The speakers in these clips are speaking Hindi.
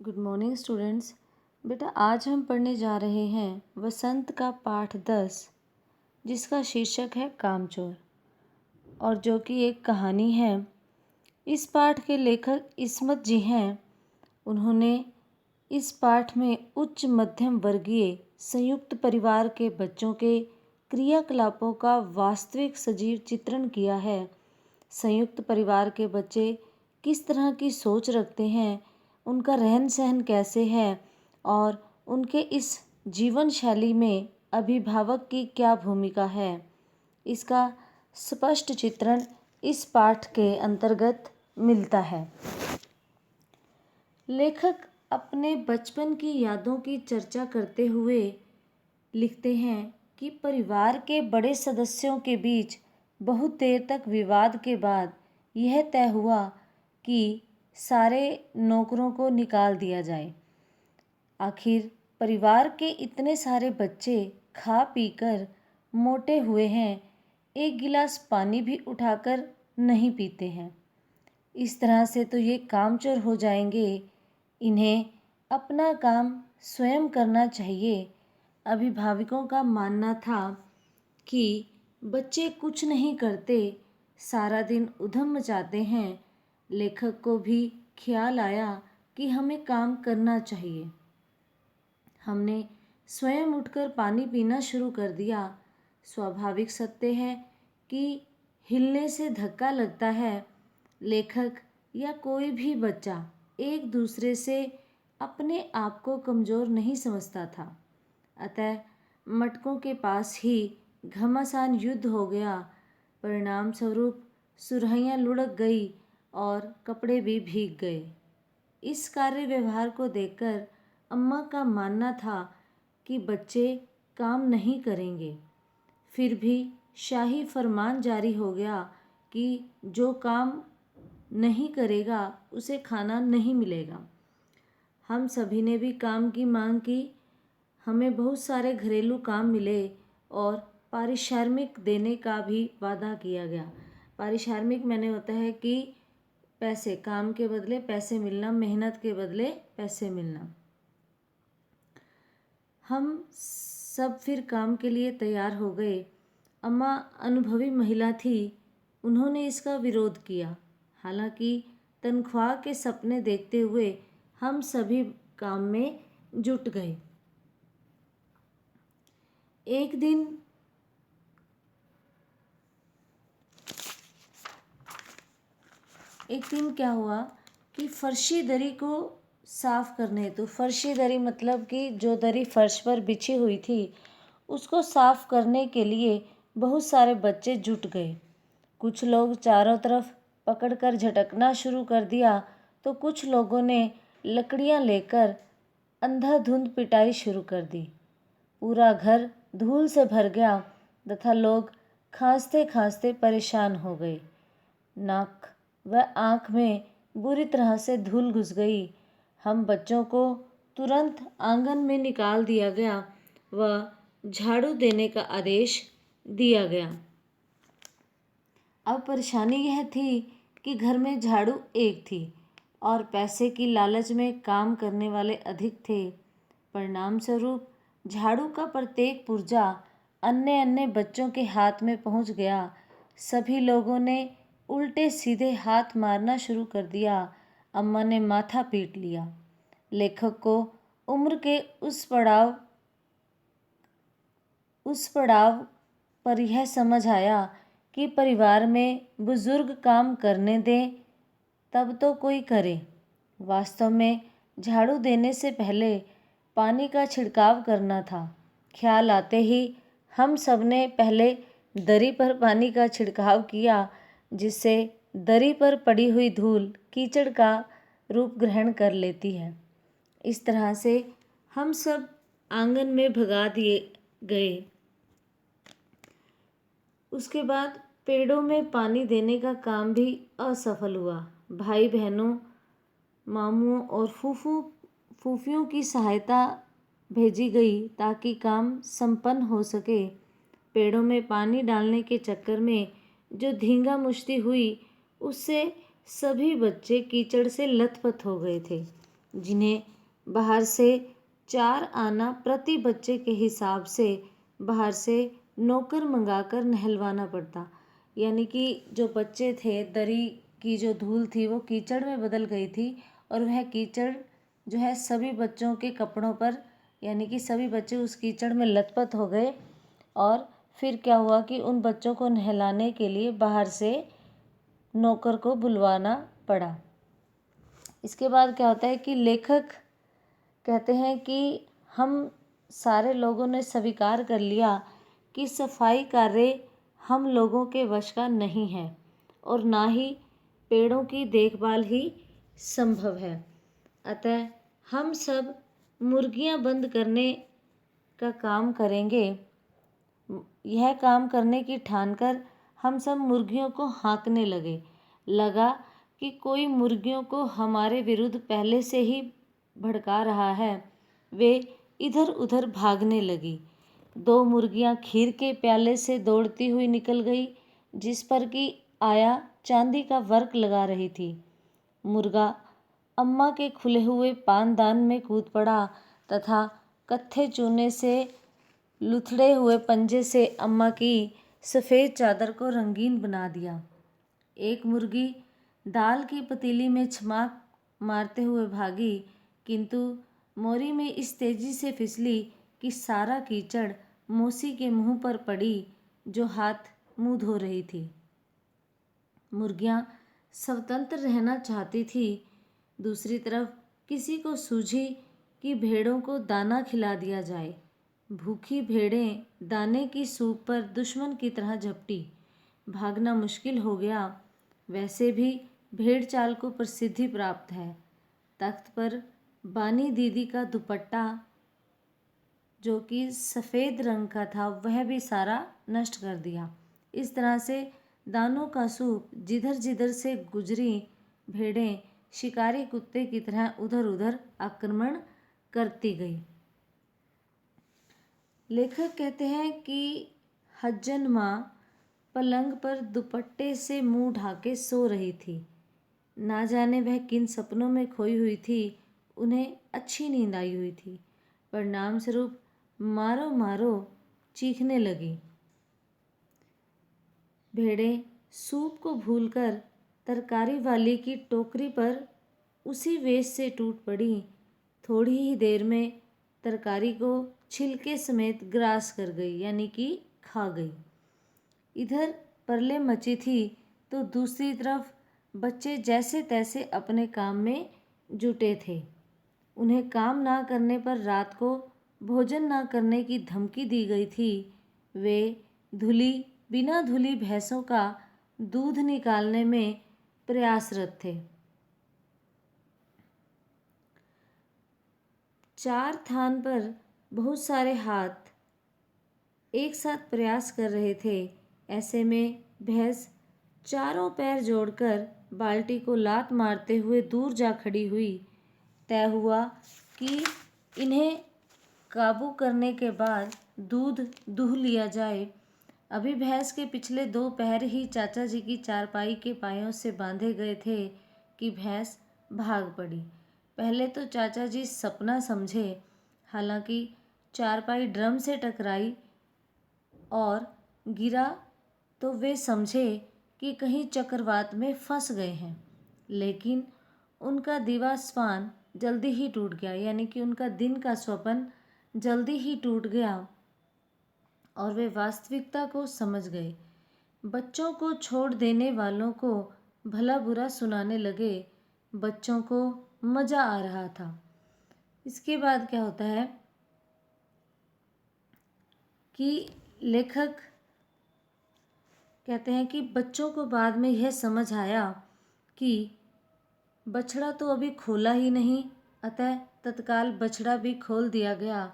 Good morning students. बेटा आज हम पढ़ने जा रहे हैं वसंत का पाठ 10, जिसका शीर्षक है कामचोर, और जो कि एक कहानी है। इस पाठ के लेखक इस्मत जी हैं। उन्होंने इस पाठ में उच्च मध्यम वर्गीय संयुक्त परिवार के बच्चों के क्रियाकलापों का वास्तविक सजीव चित्रण किया है। संयुक्त परिवार के बच्चे किस तरह की सोच रखते हैं, उनका रहन सहन कैसे है और उनके इस जीवन शैली में अभिभावक की क्या भूमिका है, इसका स्पष्ट चित्रण इस पाठ के अंतर्गत मिलता है। लेखक अपने बचपन की यादों की चर्चा करते हुए लिखते हैं कि परिवार के बड़े सदस्यों के बीच बहुत देर तक विवाद के बाद यह तय हुआ कि सारे नौकरों को निकाल दिया जाए। आखिर परिवार के इतने सारे बच्चे खा पीकर मोटे हुए हैं, एक गिलास पानी भी उठाकर नहीं पीते हैं। इस तरह से तो ये कामचोर हो जाएंगे। इन्हें अपना काम स्वयं करना चाहिए। अभिभावकों का मानना था कि बच्चे कुछ नहीं करते, सारा दिन उधम मचाते हैं। लेखक को भी ख्याल आया कि हमें काम करना चाहिए। हमने स्वयं उठकर पानी पीना शुरू कर दिया। स्वाभाविक सत्य है कि हिलने से धक्का लगता है। लेखक या कोई भी बच्चा एक दूसरे से अपने आप को कमज़ोर नहीं समझता था। अतः मटकों के पास ही घमासान युद्ध हो गया। परिणाम स्वरूप सुरहियाँ लुढ़क गई और कपड़े भी भीग गए। इस कार्य व्यवहार को देखकर अम्मा का मानना था कि बच्चे काम नहीं करेंगे। फिर भी शाही फरमान जारी हो गया कि जो काम नहीं करेगा उसे खाना नहीं मिलेगा। हम सभी ने भी काम की मांग की। हमें बहुत सारे घरेलू काम मिले और पारिश्रमिक देने का भी वादा किया गया। पारिश्रमिक मैंने होता है कि पैसे, काम के बदले पैसे मिलना, मेहनत के बदले पैसे मिलना। हम सब फिर काम के लिए तैयार हो गए। अम्मा अनुभवी महिला थी, उन्होंने इसका विरोध किया। हालांकि तनख्वाह के सपने देखते हुए हम सभी काम में जुट गए। एक दिन क्या हुआ कि फर्शी दरी को साफ़ करने हेतु, फर्शी दरी मतलब कि जो दरी फर्श पर बिछी हुई थी उसको साफ़ करने के लिए बहुत सारे बच्चे जुट गए। कुछ लोग चारों तरफ पकड़कर झटकना शुरू कर दिया, तो कुछ लोगों ने लकड़ियां लेकर अंधाधुंध पिटाई शुरू कर दी। पूरा घर धूल से भर गया तथा लोग खांसते खांसते परेशान हो गए। नाक व आँख में बुरी तरह से धूल घुस गई। हम बच्चों को तुरंत आंगन में निकाल दिया गया व झाड़ू देने का आदेश दिया गया। अब परेशानी यह थी कि घर में झाड़ू एक थी और पैसे की लालच में काम करने वाले अधिक थे। परिणाम स्वरूप झाड़ू का प्रत्येक पुर्जा अन्य अन्य बच्चों के हाथ में पहुंच गया। सभी लोगों ने उल्टे सीधे हाथ मारना शुरू कर दिया। अम्मा ने माथा पीट लिया। लेखक को उम्र के उस पड़ाव पर यह समझ आया कि परिवार में बुजुर्ग काम करने दें तब तो कोई करे। वास्तव में झाड़ू देने से पहले पानी का छिड़काव करना था। ख्याल आते ही हम सब ने पहले दरी पर पानी का छिड़काव किया, जिससे दरी पर पड़ी हुई धूल कीचड़ का रूप ग्रहण कर लेती है। इस तरह से हम सब आंगन में भगा दिए गए। उसके बाद पेड़ों में पानी देने का काम भी असफल हुआ। भाई बहनों, मामुओं और फूफियों की सहायता भेजी गई ताकि काम संपन्न हो सके। पेड़ों में पानी डालने के चक्कर में जो धींगा मुश्ती हुई, उससे सभी बच्चे कीचड़ से लथपथ हो गए थे। जिन्हें बाहर से 4 आना प्रति बच्चे के हिसाब से बाहर से नौकर मंगाकर नहलवाना पड़ता। यानी कि जो बच्चे थे, दरी की जो धूल थी वो कीचड़ में बदल गई थी और वह कीचड़ जो है सभी बच्चों के कपड़ों पर, यानी कि सभी बच्चे उस कीचड़ में लथपथ हो गए। और फिर क्या हुआ कि उन बच्चों को नहलाने के लिए बाहर से नौकर को बुलवाना पड़ा। इसके बाद क्या होता है कि लेखक कहते हैं कि हम सारे लोगों ने स्वीकार कर लिया कि सफाई कार्य हम लोगों के वश का नहीं है और ना ही पेड़ों की देखभाल ही संभव है। अतः हम सब मुर्गियां बंद करने का काम करेंगे। यह काम करने की ठानकर हम सब मुर्गियों को हाँकने लगा कि कोई मुर्गियों को हमारे विरुद्ध पहले से ही भड़का रहा है। वे इधर उधर भागने लगी। 2 मुर्गियां खीर के प्याले से दौड़ती हुई निकल गई, जिस पर कि आया चांदी का वर्क लगा रही थी। मुर्गा अम्मा के खुले हुए पानदान में कूद पड़ा तथा कत्थे चूने से लुथड़े हुए पंजे से अम्मा की सफ़ेद चादर को रंगीन बना दिया। एक मुर्गी दाल की पतीली में छमाक मारते हुए भागी, किंतु मोरी में इस तेजी से फिसली कि सारा कीचड़ मौसी के मुंह पर पड़ी, जो हाथ मुंह धो रही थी। मुर्गियां स्वतंत्र रहना चाहती थी। दूसरी तरफ किसी को सूझी कि भेड़ों को दाना खिला दिया जाए। भूखी भेड़ें दाने की सूप पर दुश्मन की तरह झपटी। भागना मुश्किल हो गया। वैसे भी भेड़ चाल को प्रसिद्धि प्राप्त है। तख्त पर बानी दीदी का दुपट्टा, जो कि सफ़ेद रंग का था, वह भी सारा नष्ट कर दिया। इस तरह से दानों का सूप जिधर जिधर से गुजरी भेड़ें शिकारी कुत्ते की तरह उधर उधर आक्रमण करती गई। लेखक कहते हैं कि हज्जन माँ पलंग पर दुपट्टे से मुंह ढाके सो रही थी। ना जाने वह किन सपनों में खोई हुई थी। उन्हें अच्छी नींद आई हुई थी। परिणाम स्वरूप मारो मारो चीखने लगी। भेड़ें सूप को भूलकर तरकारी वाली की टोकरी पर उसी वेश से टूट पड़ी। थोड़ी ही देर में तरकारी को छिलके समेत ग्रास कर गई, यानी कि खा गई। इधर परले मची थी तो दूसरी तरफ बच्चे जैसे तैसे अपने काम में जुटे थे। उन्हें काम ना करने पर रात को भोजन ना करने की धमकी दी गई थी। वे बिना धुली भैंसों का दूध निकालने में प्रयासरत थे। 4 थान पर बहुत सारे हाथ एक साथ प्रयास कर रहे थे। ऐसे में भैंस चारों पैर जोड़कर बाल्टी को लात मारते हुए दूर जा खड़ी हुई। तय हुआ कि इन्हें काबू करने के बाद दूध दूह लिया जाए। अभी भैंस के पिछले 2 पैर ही चाचा जी की चारपाई के पायों से बांधे गए थे कि भैंस भाग पड़ी। पहले तो चाचा जी सपना समझे। हालांकि चारपाई ड्रम से टकराई और गिरा तो वे समझे कि कहीं चक्रवात में फंस गए हैं। लेकिन उनका दिवा स्वान जल्दी ही टूट गया, यानी कि उनका दिन का स्वप्न जल्दी ही टूट गया और वे वास्तविकता को समझ गए। बच्चों को छोड़ देने वालों को भला बुरा सुनाने लगे। बच्चों को मज़ा आ रहा था। इसके बाद क्या होता है कि लेखक कहते हैं कि बच्चों को बाद में यह समझ आया कि बछड़ा तो अभी खोला ही नहीं, अतः तत्काल बछड़ा भी खोल दिया गया।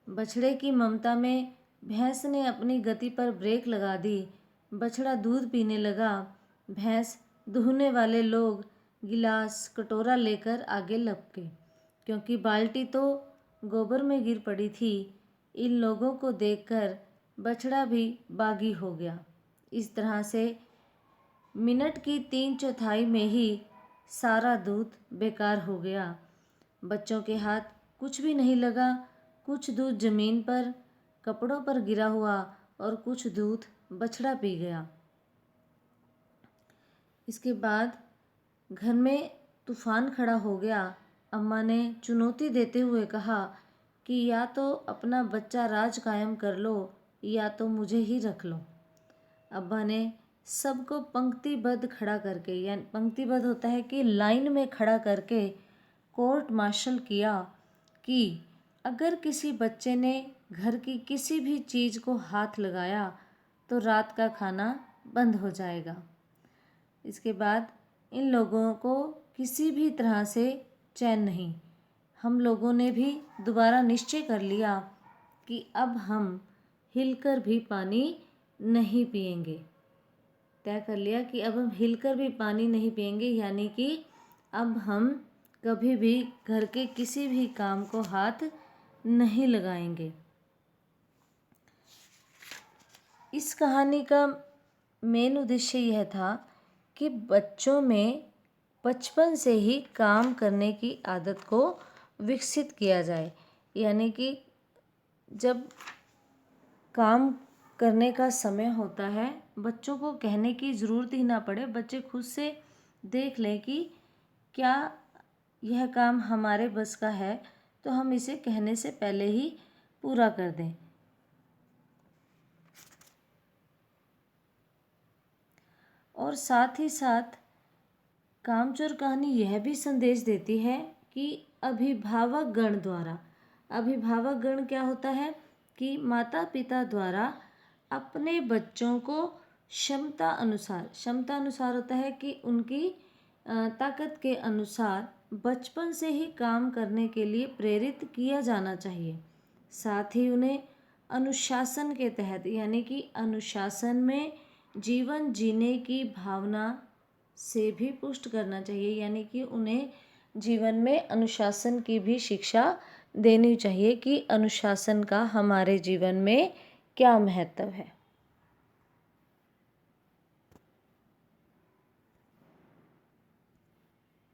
बछड़े की ममता में भैंस ने अपनी गति पर ब्रेक लगा दी। बछड़ा दूध पीने लगा। भैंस दूहने वाले लोग गिलास कटोरा लेकर आगे लपके, क्योंकि बाल्टी तो गोबर में गिर पड़ी थी। इन लोगों को देखकर बछड़ा भी बागी हो गया। इस तरह से मिनट की 3/4 में ही सारा दूध बेकार हो गया। बच्चों के हाथ कुछ भी नहीं लगा। कुछ दूध जमीन पर कपड़ों पर गिरा हुआ और कुछ दूध बछड़ा पी गया। इसके बाद घर में तूफान खड़ा हो गया। अम्मा ने चुनौती देते हुए कहा कि या तो अपना बच्चा राज कायम कर लो या तो मुझे ही रख लो। अब्बा ने सबको पंक्तिबद्ध खड़ा करके, यानी पंक्तिबद्ध होता है कि लाइन में खड़ा करके कोर्ट मार्शल किया कि अगर किसी बच्चे ने घर की किसी भी चीज़ को हाथ लगाया तो रात का खाना बंद हो जाएगा। इसके बाद इन लोगों को किसी भी तरह से चैन नहीं। हम लोगों ने भी दोबारा निश्चय कर लिया कि अब हम हिलकर भी पानी नहीं पिएंगे। तय कर लिया कि अब हम हिलकर भी पानी नहीं पिएंगे, यानी कि अब हम कभी भी घर के किसी भी काम को हाथ नहीं लगाएंगे। इस कहानी का मेन उद्देश्य यह था कि बच्चों में बचपन से ही काम करने की आदत को विकसित किया जाए, यानी कि जब काम करने का समय होता है बच्चों को कहने की ज़रूरत ही ना पड़े। बच्चे खुद से देख लें कि क्या यह काम हमारे बस का है, तो हम इसे कहने से पहले ही पूरा कर दें। और साथ ही साथ कामचोर कहानी यह भी संदेश देती है कि अभिभावक गण क्या होता है कि माता पिता द्वारा अपने बच्चों को क्षमता अनुसार होता है कि उनकी ताकत के अनुसार बचपन से ही काम करने के लिए प्रेरित किया जाना चाहिए। साथ ही उन्हें अनुशासन के तहत, यानी कि अनुशासन में जीवन जीने की भावना से भी पुष्ट करना चाहिए, यानी कि उन्हें जीवन में अनुशासन की भी शिक्षा देनी चाहिए कि अनुशासन का हमारे जीवन में क्या महत्व है।